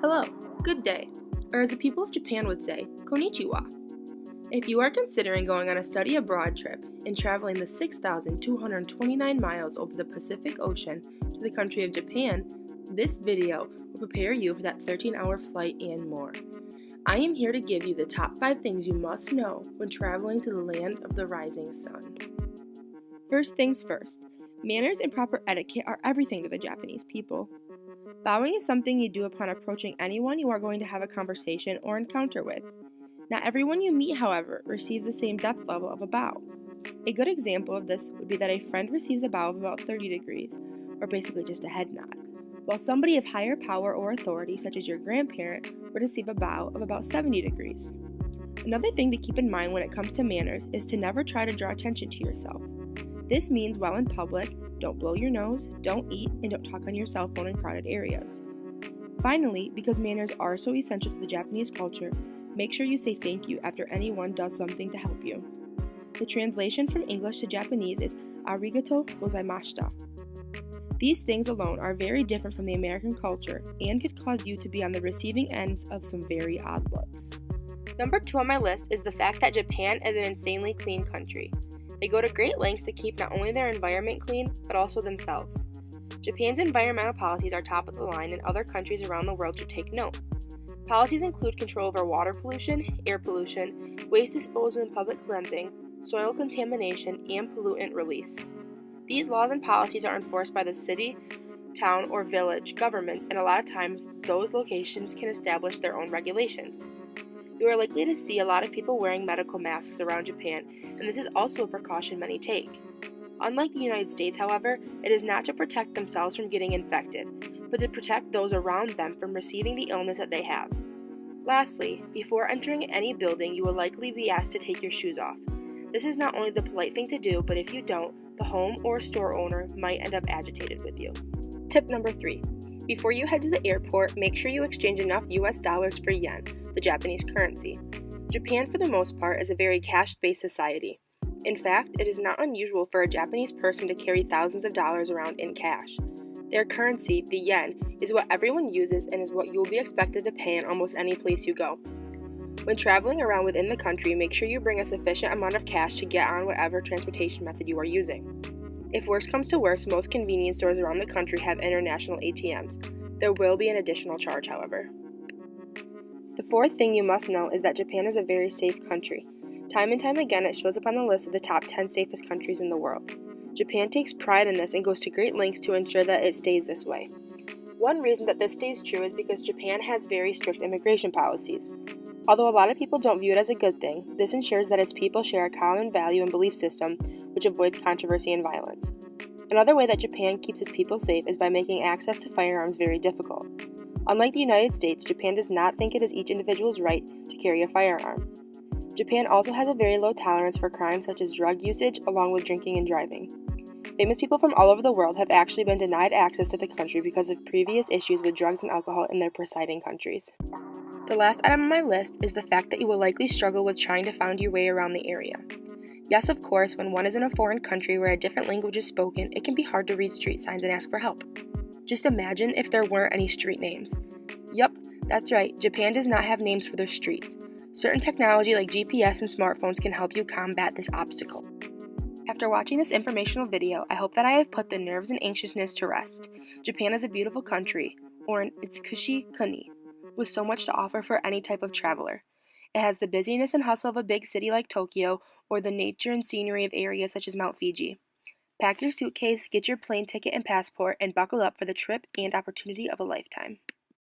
Hello, good day, or as the people of Japan would say, konnichiwa. If you are considering going on a study abroad trip and traveling the 6,229 miles over the Pacific Ocean to the country of Japan, this video will prepare you for that 13-hour flight and more. I am here to give you the top 5 things you must know when traveling to the land of the rising sun. First things first, manners and proper etiquette are everything to the Japanese people. Bowing is something you do upon approaching anyone you are going to have a conversation or encounter with. Not everyone you meet, however, receives the same depth level of a bow. A good example of this would be that a friend receives a bow of about 30 degrees, or basically just a head nod, while somebody of higher power or authority, such as your grandparent, would receive a bow of about 70 degrees. Another thing to keep in mind when it comes to manners is to never try to draw attention to yourself. This means while in public, don't blow your nose, don't eat, and don't talk on your cell phone in crowded areas. Finally, because manners are so essential to the Japanese culture, make sure you say thank you after anyone does something to help you. The translation from English to Japanese is arigato gozaimashita. These things alone are very different from the American culture and could cause you to be on the receiving ends of some very odd looks. Number 2 on my list is the fact that Japan is an insanely clean country. They go to great lengths to keep not only their environment clean, but also themselves. Japan's environmental policies are top of the line, and other countries around the world should take note. Policies include control over water pollution, air pollution, waste disposal and public cleansing, soil contamination, and pollutant release. These laws and policies are enforced by the city, town, or village governments, and a lot of times those locations can establish their own regulations. You are likely to see a lot of people wearing medical masks around Japan, and this is also a precaution many take. Unlike the United States, however, it is not to protect themselves from getting infected, but to protect those around them from receiving the illness that they have. Lastly, before entering any building, you will likely be asked to take your shoes off. This is not only the polite thing to do, but if you don't, the home or store owner might end up agitated with you. Tip number 3. Before you head to the airport, make sure you exchange enough US dollars for yen, the Japanese currency. Japan, for the most part, is a very cash-based society. In fact, it is not unusual for a Japanese person to carry thousands of dollars around in cash. Their currency, the yen, is what everyone uses and is what you will be expected to pay in almost any place you go. When traveling around within the country, make sure you bring a sufficient amount of cash to get on whatever transportation method you are using. If worse comes to worse, most convenience stores around the country have international ATMs. There will be an additional charge, however. The fourth thing you must know is that Japan is a very safe country. Time and time again, it shows up on the list of the top 10 safest countries in the world. Japan takes pride in this and goes to great lengths to ensure that it stays this way. One reason that this stays true is because Japan has very strict immigration policies. Although a lot of people don't view it as a good thing, this ensures that its people share a common value and belief system, which avoids controversy and violence. Another way that Japan keeps its people safe is by making access to firearms very difficult. Unlike the United States, Japan does not think it is each individual's right to carry a firearm. Japan also has a very low tolerance for crimes such as drug usage, along with drinking and driving. Famous people from all over the world have actually been denied access to the country because of previous issues with drugs and alcohol in their presiding countries. The last item on my list is the fact that you will likely struggle with trying to find your way around the area. Yes, of course, when one is in a foreign country where a different language is spoken, it can be hard to read street signs and ask for help. Just imagine if there weren't any street names. Yup, that's right, Japan does not have names for their streets. Certain technology like GPS and smartphones can help you combat this obstacle. After watching this informational video, I hope that I have put the nerves and anxiousness to rest. Japan is a beautiful country, or an Itsukushi kuni, with so much to offer for any type of traveler. It has the busyness and hustle of a big city like Tokyo, or the nature and scenery of areas such as Mount Fuji. Pack your suitcase, get your plane ticket and passport, and buckle up for the trip and opportunity of a lifetime.